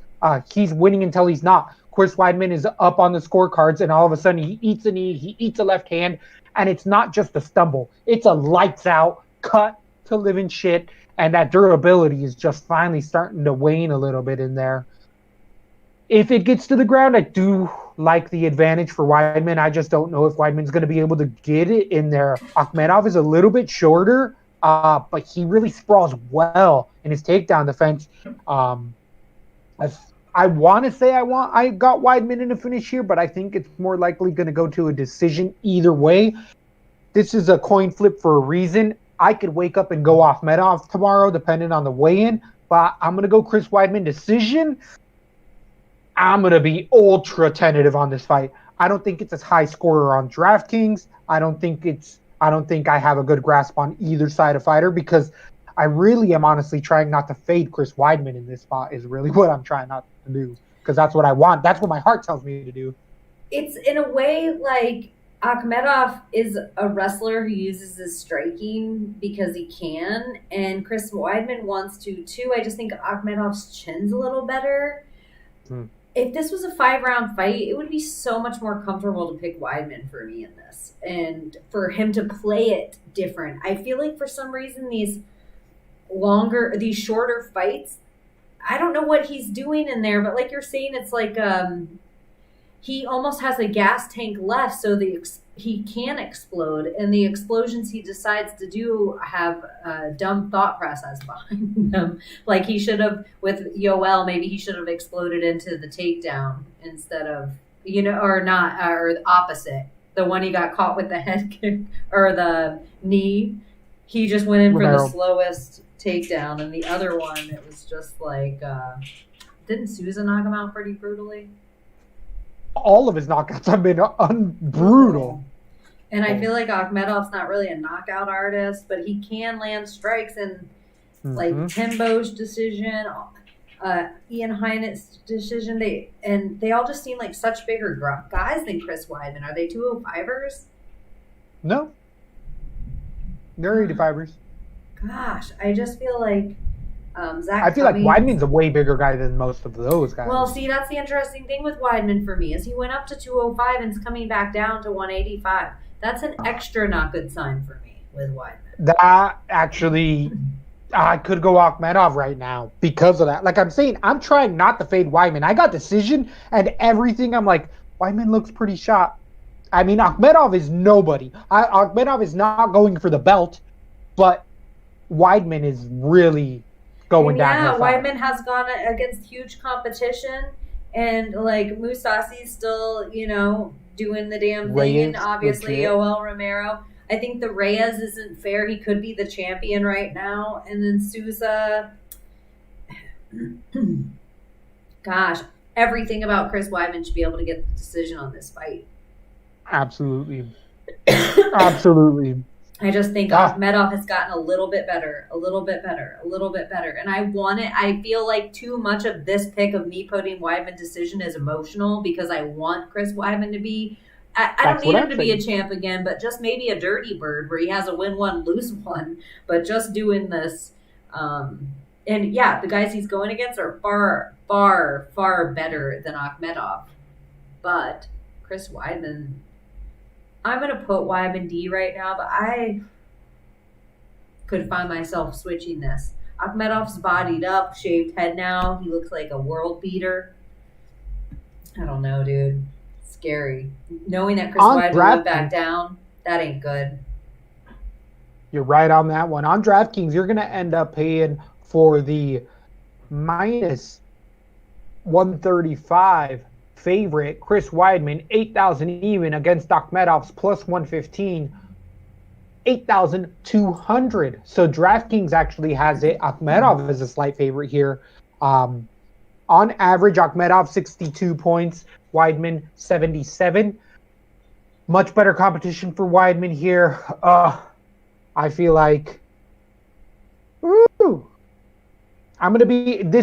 he's winning until he's not. Chris Weidman is up on the scorecards, and all of a sudden he eats a knee, he eats a left hand, and it's not just a stumble. It's a lights out, cut to living shit, and that durability is just finally starting to wane a little bit in there. If it gets to the ground, I do like the advantage for Weidman. I just don't know if Weidman's going to be able to get it in there. Akhmedov is a little bit shorter, but he really sprawls well in his takedown defense. I want to say I got Weidman in a finish here, but I think it's more likely going to go to a decision either way. This is a coin flip for a reason. I could wake up and go Akhmedov tomorrow, depending on the weigh-in, but I'm going to go Chris Weidman decision. I'm going to be ultra tentative on this fight. I don't think it's a high scorer on DraftKings. I don't think I have a good grasp on either side of fighter, because I really am honestly trying not to fade Chris Weidman in this spot is really what I'm trying not to do, because that's what I want. That's what my heart tells me to do. It's in a way like Akhmedov is a wrestler who uses his striking because he can, and Chris Weidman wants to too. I just think Akhmedov's chin's a little better. If this was a 5-round fight, it would be so much more comfortable to pick Weidman for me in this, and for him to play it different. I feel like for some reason these shorter fights, I don't know what he's doing in there, but like you're saying, it's like he almost has a gas tank left, so he can explode, and the explosions he decides to do have a dumb thought process behind them. Like he should have, with Yoel, maybe he should have exploded into the takedown instead of, or the opposite. The one he got caught with the head kick or the knee, he just went in for the slowest takedown, and the other one, it was just like, didn't Sousa knock him out pretty brutally? All of his knockouts have been brutal. And I feel like Akhmedov's not really a knockout artist, but he can land strikes, and like Timbo's decision, Ian Heinett's decision, they all just seem like such bigger guys than Chris Weidman. Are they 205ers? No. They're 85ers. Gosh, I just feel like I feel like Weidman's a way bigger guy than most of those guys. Well, see, that's the interesting thing with Weidman for me, is he went up to 205 and is coming back down to 185. That's an extra not good sign for me with Weidman. That actually, I could go Akhmedov right now because of that. Like I'm saying, I'm trying not to fade Weidman. I got decision and everything. I'm like, Weidman looks pretty shot. I mean, Akhmedov is nobody. Akhmedov is not going for the belt, but Weidman is really going down. Yeah, Weidman has gone against huge competition, and like Mousasi's still, doing the damn thing, and obviously Yoel Romero. I think the Reyes isn't fair. He could be the champion right now, and then Sousa. Gosh, everything about Chris Weidman should be able to get the decision on this fight. Absolutely. Absolutely. I just think Akhmedov has gotten a little bit better. And I want it. I feel like too much of this pick of me putting Weidman decision is emotional, because I want Chris Weidman to be, I don't need him to be a champ again, but just maybe a dirty bird where he has a win one, lose one, but just doing this. And yeah, the guys he's going against are far, far, far better than Akhmedov. But Chris Weidman, I'm going to put Weidman D right now, but I could find myself switching this. Akhmedov's bodied up, shaved head now. He looks like a world beater. I don't know, dude. Scary. Knowing that Chris Weidman went back down, that ain't good. You're right on that one. On DraftKings, you're going to end up paying for the minus 135 favorite. Chris Weidman, 8,000 even against Akhmedov's plus 115. 8,200. So DraftKings actually has it. Akhmedov is a slight favorite here. On average, Akhmedov 62 points, Weidman 77. Much better competition for Weidman here. I feel like, this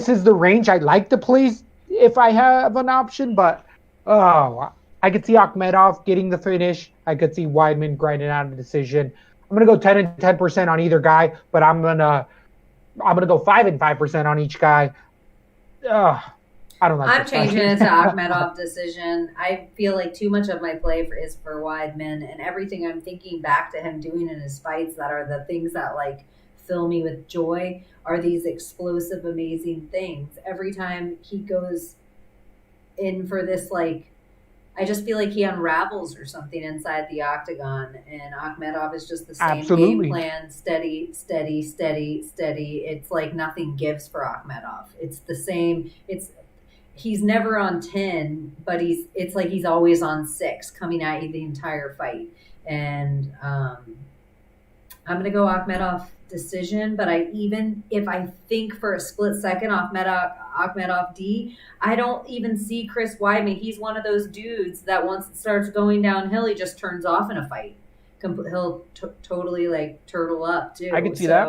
is the range I like to play if I have an option, but I could see Akhmedov getting the finish. I could see Weidman grinding out a decision. I'm gonna go 10 and 10% on either guy, but I'm gonna go 5 and 5% on each guy. I don't like. I'm changing it to Akhmedov decision. I feel like too much of my play is for Weidman, and everything I'm thinking back to him doing in his fights that are the things that like fill me with joy are these explosive, amazing things. Every time he goes in for this, like, I just feel like he unravels or something inside the octagon, and Akhmedov is just the same game plan, steady. It's like nothing gives for Akhmedov. It's the same. He's never on 10, but it's like he's always on 6 coming at you the entire fight. And I'm going to go Akhmedov decision, but if I think for a split second Akhmedov D, I don't even see Chris Weidman. He's one of those dudes that once it starts going downhill, he just turns off in a fight. He'll totally like turtle up too. I can see that.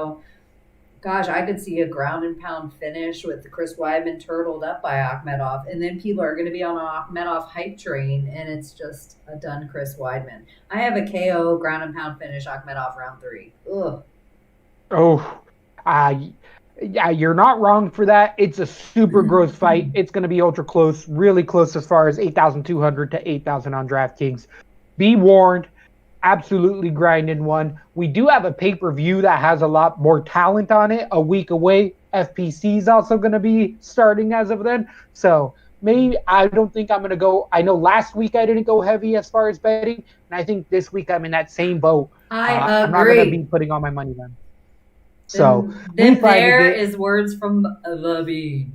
Gosh, I could see a ground and pound finish with Chris Weidman turtled up by Akhmedov, and then people are going to be on an Akhmedov hype train, and it's just a done Chris Weidman. I have a KO ground and pound finish Akhmedov round 3. Ugh. Yeah, you're not wrong for that. It's a super gross fight. It's going to be ultra close, really close as far as 8,200 to 8,000 on DraftKings. Be warned. Absolutely grinding one. We do have a pay-per-view that has a lot more talent on it a week away. FPC is also going to be starting as of then. So maybe I don't think I'm going to go. I know last week I didn't go heavy as far as betting, and I think this week I'm in that same boat. I agree. I'm not going to be putting all my money then. So then there is words from the bean.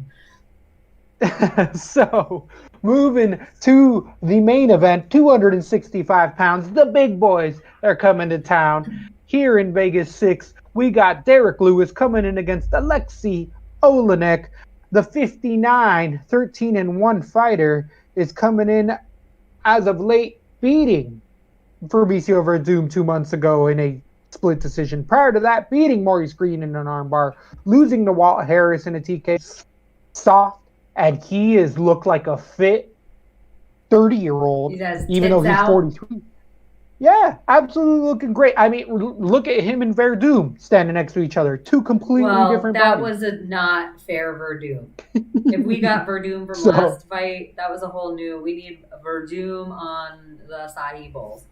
So moving to the main event, 265 pounds, the big boys are coming to town. Here in Vegas 6, we got Derek Lewis coming in against Alexei Olenik. The 59, 13-1 fighter is coming in as of late, beating Fabricio Verdum 2 months ago in a split decision. Prior to that, beating Maurice Green in an armbar, losing to Walt Harris in a TK. Soft, and he has looked like a fit 30-year-old, even though he's 43. Yeah, absolutely looking great. I mean, look at him and Verdum standing next to each other. Two completely different that bodies. Was a not fair Verdum. If we got Verdum from last fight, that was a whole new. We need Verdum on the acai bowls.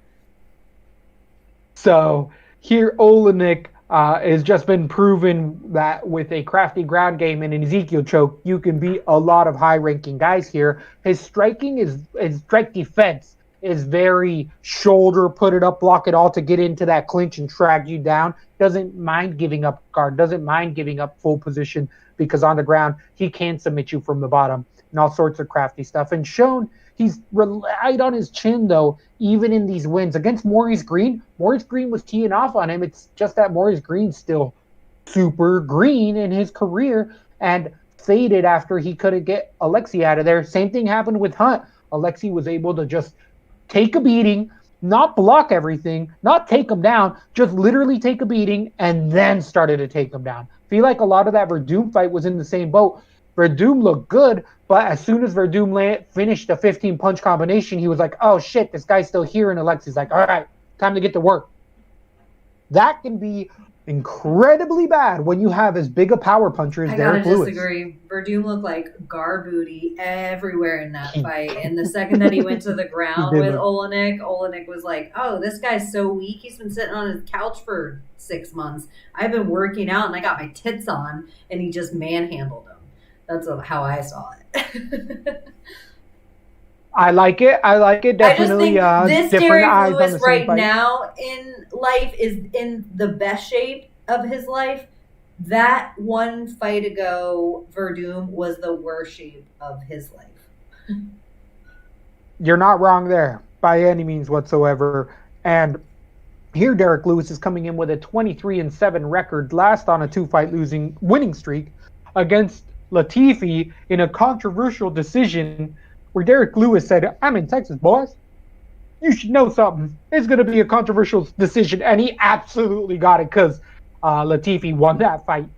So here, Olenik has just been proven that with a crafty ground game and an Ezekiel choke, you can beat a lot of high-ranking guys here. His strike defense is very shoulder, put it up, block it all to get into that clinch and drag you down. Doesn't mind giving up guard, doesn't mind giving up full position, because on the ground, he can submit you from the bottom and all sorts of crafty stuff. And shown he's relied on his chin, though, even in these wins. Against Maurice Green, Maurice Green was teeing off on him. It's just that Maurice Green's still super green in his career and faded after he couldn't get Alexei out of there. Same thing happened with Hunt. Alexei was able to just take a beating, not block everything, not take him down, just literally take a beating and then started to take him down. I feel like a lot of that Verdum fight was in the same boat. Verdum looked good, but as soon as Verdum finished the 15-punch combination, he was like, oh, shit, this guy's still here. And Alexei's like, all right, time to get to work. That can be incredibly bad when you have as big a power puncher as Derek Lewis. I gotta disagree. Verdum looked like booty everywhere in that fight. And the second that he went to the ground with Olenik was like, oh, this guy's so weak. He's been sitting on his couch for 6 months. I've been working out and I got my tits on, and he just manhandled him. That's how I saw it. I like it. Definitely. I just think this different Derek eyes Lewis on the same right fight. now in life is in the best shape of his life that one fight ago, Verdum was the worst shape of his life. You're not wrong there by any means whatsoever. And here Derek Lewis is coming in with a 23-7 record, last on a 2-fight winning streak against Latifi in a controversial decision where Derek Lewis said, "I'm in Texas, boys. You should know something. It's going to be a controversial decision." And he absolutely got it because Latifi won that fight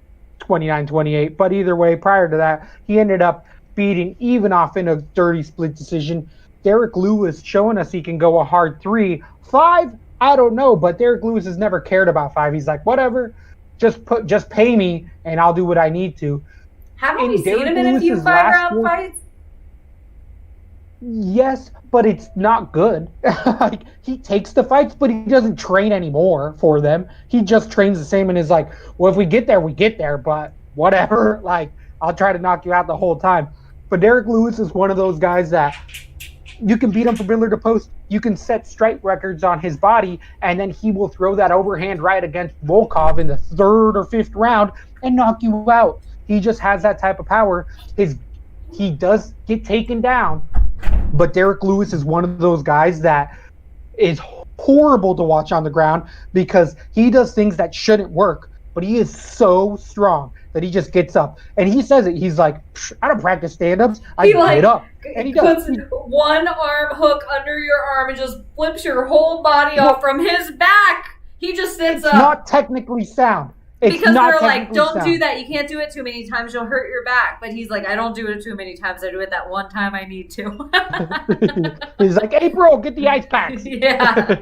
29-28. But either way, prior to that, he ended up beating Ivanov in a dirty split decision. Derek Lewis showing us he can go a hard 3. 5, I don't know, but Derek Lewis has never cared about 5. He's like, whatever, just pay me and I'll do what I need to. Haven't we seen him in a few 5-round fights? Yes, but it's not good. Like, he takes the fights, but he doesn't train anymore for them. He just trains the same and is like, well, if we get there, we get there, but whatever. Like, I'll try to knock you out the whole time. But Derek Lewis is one of those guys that you can beat him from pillar to post. You can set strike records on his body, and then he will throw that overhand right against Volkov in the 3rd or 5th round and knock you out. He just has that type of power. He does get taken down, but Derek Lewis is one of those guys that is horrible to watch on the ground because he does things that shouldn't work, but he is so strong that he just gets up. And he says it. He's like, I don't practice stand-ups. I get up. And he puts one arm hook under your arm and just flips your whole body off from his back. He just sits up. It's not technically sound. Because they're like, don't do that. You can't do it too many times. You'll hurt your back. But he's like, I don't do it too many times. I do it that one time I need to. He's like, April, get the ice packs. Yeah.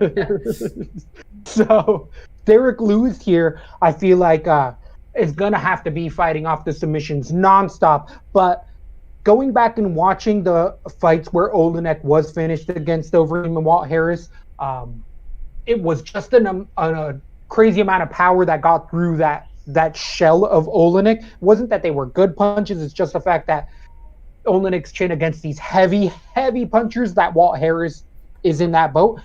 So Derek Lewis here, I feel like is going to have to be fighting off the submissions nonstop. But going back and watching the fights where Olenek was finished against Overeem and Walt Harris, it was just a crazy amount of power that got through that shell of Olenek. It wasn't that they were good punches, it's just the fact that Olenek's chin against these heavy punchers that Walt Harris is in that boat.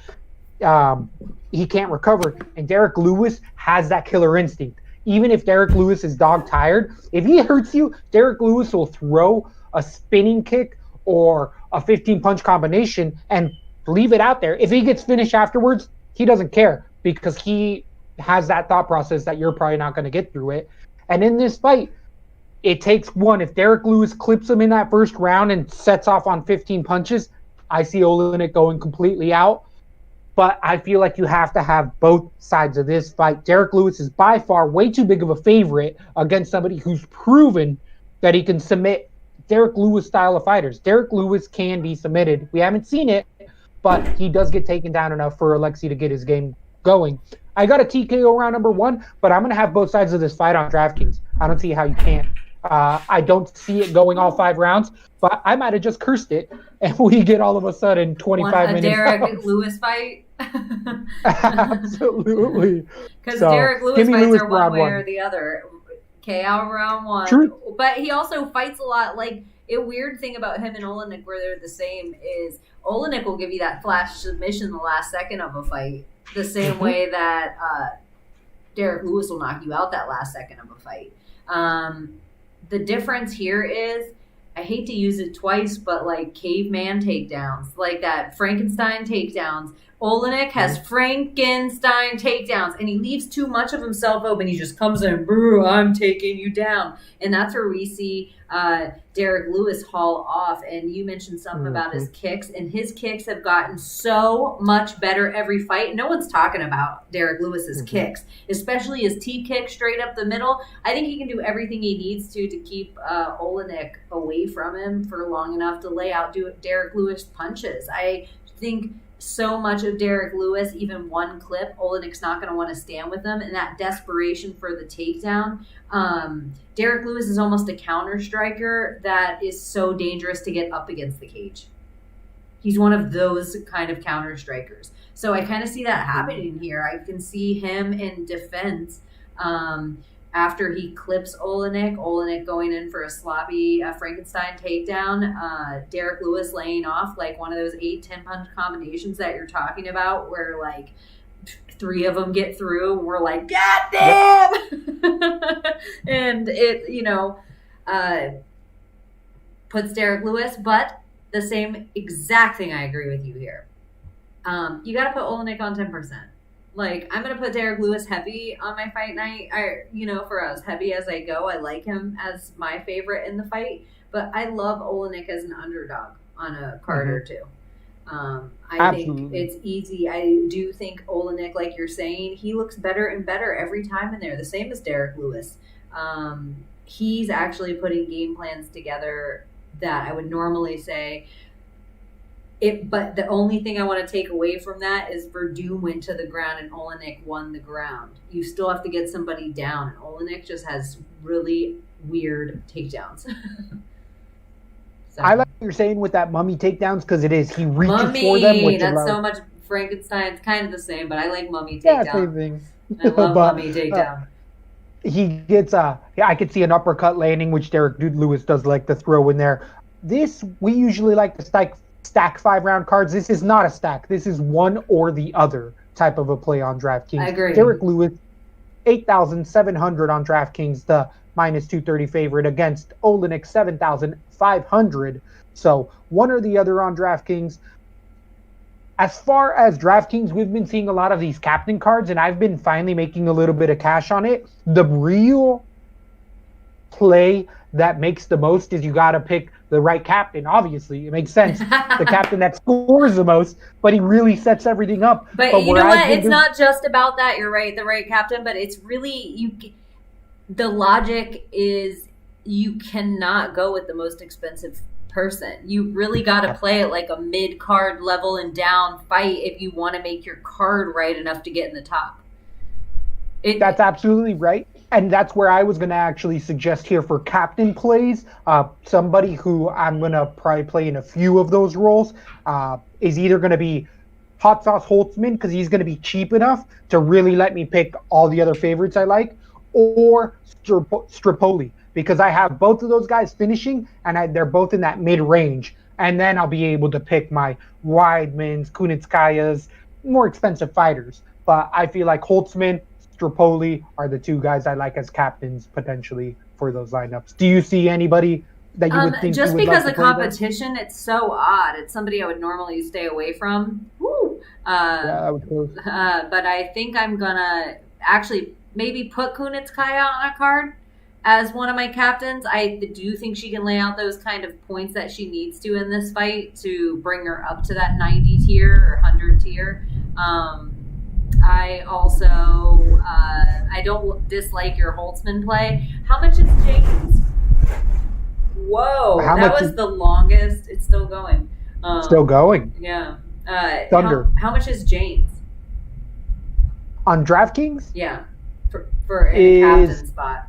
He can't recover. And Derek Lewis has that killer instinct. Even if Derek Lewis is dog tired, if he hurts you, Derek Lewis will throw a spinning kick or a 15-punch combination and leave it out there. If he gets finished afterwards, he doesn't care because he has that thought process that you're probably not going to get through it. And in this fight, it takes one. If Derek Lewis clips him in that first round and sets off on 15 punches, I see Olenek going completely out. But I feel like you have to have both sides of this fight. Derek Lewis is by far way too big of a favorite against somebody who's proven that he can submit Derek Lewis style of fighters. Derek Lewis can be submitted. We haven't seen it, but he does get taken down enough for Alexi to get his game going. I got a TKO round number 1, but I'm going to have both sides of this fight on DraftKings. I don't see how you can't. I don't see it going all 5 rounds, but I might have just cursed it, and we get all of a sudden 25 minutes. A Derek Lewis fight? Absolutely. Because Derek Lewis fights are one way or the other. KO round 1. True. But he also fights a lot. Like, a weird thing about him and Olenek where they're the same is Olenek will give you that flash submission the last second of a fight. The same way that Derek Lewis will knock you out that last second of a fight. The difference here is, I hate to use it twice, but like caveman takedowns, like that Frankenstein takedowns. Olenek has Frankenstein takedowns, and he leaves too much of himself open. He just comes in, bro, I'm taking you down. And that's where we see Derek Lewis haul off. And you mentioned something about his kicks, and his kicks have gotten so much better every fight. No one's talking about Derek Lewis's kicks, especially his T kick straight up the middle. I think he can do everything he needs to keep Olenek away from him for long enough to lay out Derek Lewis punches. I think so much of Derek Lewis, even one clip, Olenek's not going to want to stand with him, and that desperation for the takedown. Derek Lewis is almost a counter striker that is so dangerous to get up against the cage. He's one of those kind of counter strikers. So I kind of see that happening here. I can see him in defense after he clips Olenek going in for a sloppy Frankenstein takedown, Derek Lewis laying off like one of those 8-10 punch combinations that you're talking about where like 3 of them get through, and we're like, God damn! And it, puts Derek Lewis, but the same exact thing, I agree with you here. You got to put Olenik on 10%. Like, I'm going to put Derek Lewis heavy on my fight night. For as heavy as I go, I like him as my favorite in the fight. But I love Olenik as an underdog on a card or two. I think it's easy. I do think Olenik, like you're saying, he looks better and better every time in there. The same as Derek Lewis. He's actually putting game plans together that I would normally say but the only thing I want to take away from that is Verdum went to the ground and Olenik won the ground. You still have to get somebody down. And Olenik just has really weird takedowns. So. I like what you're saying with that mummy takedowns because it is. He reaches for them. Which that's so much Frankenstein. It's kind of the same, but I like mummy takedown. Yeah, same thing. I love mummy takedown. He gets I could see an uppercut landing, which Derek Lewis does like to throw in there. This, we usually like to stack 5-round cards. This is not a stack. This is one or the other type of a play on DraftKings. I agree. Derek Lewis, 8,700 on DraftKings, the minus 230 favorite against Olenik, 7,500. So one or the other on DraftKings. As far as DraftKings, we've been seeing a lot of these captain cards, and I've been finally making a little bit of cash on it. The real play that makes the most is you got to pick the right captain. Obviously, it makes sense. The captain that scores the most, but he really sets everything up. But you know what? It's not just about that. You're right, the right captain, but it's really the logic is you cannot go with the most expensive person. You really got to play it like a mid-card level and down fight if you want to make your card right enough to get in the top. That's absolutely right. And that's where I was going to actually suggest here for captain plays. Somebody who I'm going to probably play in a few of those roles is either going to be Hot Sauce Holtzman because he's going to be cheap enough to really let me pick all the other favorites I like, or Stripoli because I have both of those guys finishing and they're both in that mid-range. And then I'll be able to pick my Weidmans, Kunitskayas, more expensive fighters. But I feel like Holtzman, Stripoli are the two guys I like as captains potentially for those lineups. Do you see anybody that you would think just you would because love of to play competition, it's so odd. It's somebody I would normally stay away from. Woo! Yeah, I would close. But I think I'm gonna actually maybe put Kunitskaya on a card as one of my captains. I do think she can lay out those kind of points that she needs to in this fight to bring her up to that 90 tier or 100 tier. I also, I don't dislike your Holtzman play. How much is James? Whoa, that was the longest. It's still going. Still going. Yeah. Thunder. How much is James? On DraftKings? Yeah, for a captain spot.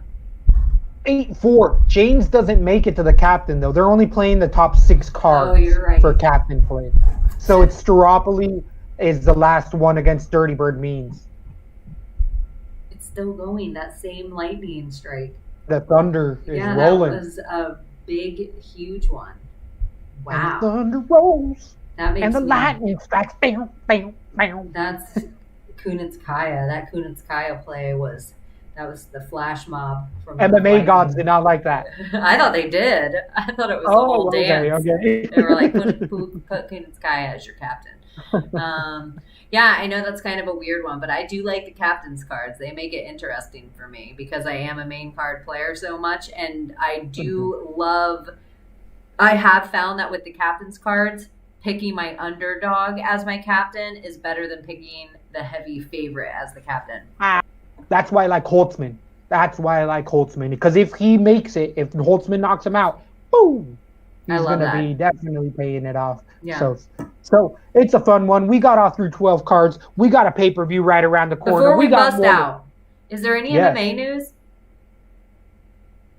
8-4. James doesn't make it to the captain, though. They're only playing the top 6 cards for captain play. So it's Staropoli is the last one against Dirty Bird Means. It's still going, that same lightning strike. The thunder is rolling. That was a big, huge one. Wow. And the thunder rolls. That makes and the lightning strikes. Bam, bam, bam. That's Kunitskaya. That Kunitskaya play was the flash mob from MMA gods did not like that. I thought they did. I thought it was the whole dance. Okay. They were like, put Kunitskaya as your captain. Yeah, I know that's kind of a weird one, but I do like the captain's cards. They make it interesting for me because I am a main card player so much, and I do love. I have found that with the captain's cards, picking my underdog as my captain is better than picking the heavy favorite as the captain. That's why I like Holtzman. Because if he makes it, if Holtzman knocks him out, boom, he's going to be definitely paying it off. Yeah. So it's a fun one. We got off through 12 cards. We got a pay-per-view right around the corner. Before we bust out, is there any MMA news?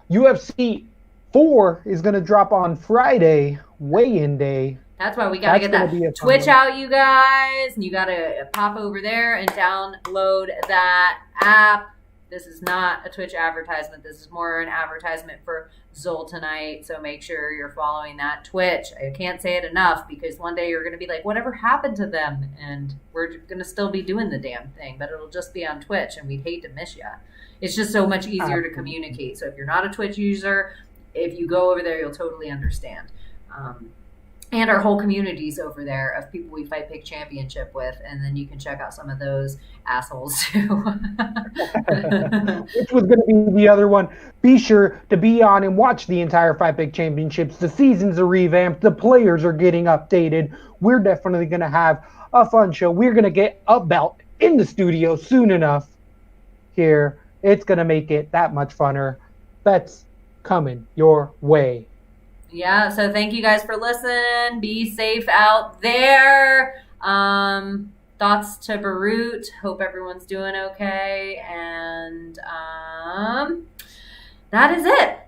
UFC 4 is going to drop on Friday, weigh-in day. That's why we got to get that Twitch out, you guys. And you got to pop over there and download that app. This is not a Twitch advertisement. This is more an advertisement for Zol tonight. So make sure you're following that Twitch. I can't say it enough because one day you're going to be like, whatever happened to them? And we're going to still be doing the damn thing, but it'll just be on Twitch and we'd hate to miss you. It's just so much easier to communicate. So if you're not a Twitch user, if you go over there, you'll totally understand. And our whole community's over there of people we fight pick championship with, and then you can check out some of those assholes too. Which was going to be the other one. Be sure to be on and watch the entire Fight Pick Championships. The seasons are revamped. The players are getting updated. We're definitely going to have a fun show. We're going to get a belt in the studio soon enough here. It's going to make it that much funner. That's coming your way. Yeah, so thank you guys for listening. Be safe out there. Thoughts to Beirut. Hope everyone's doing okay. And that is it.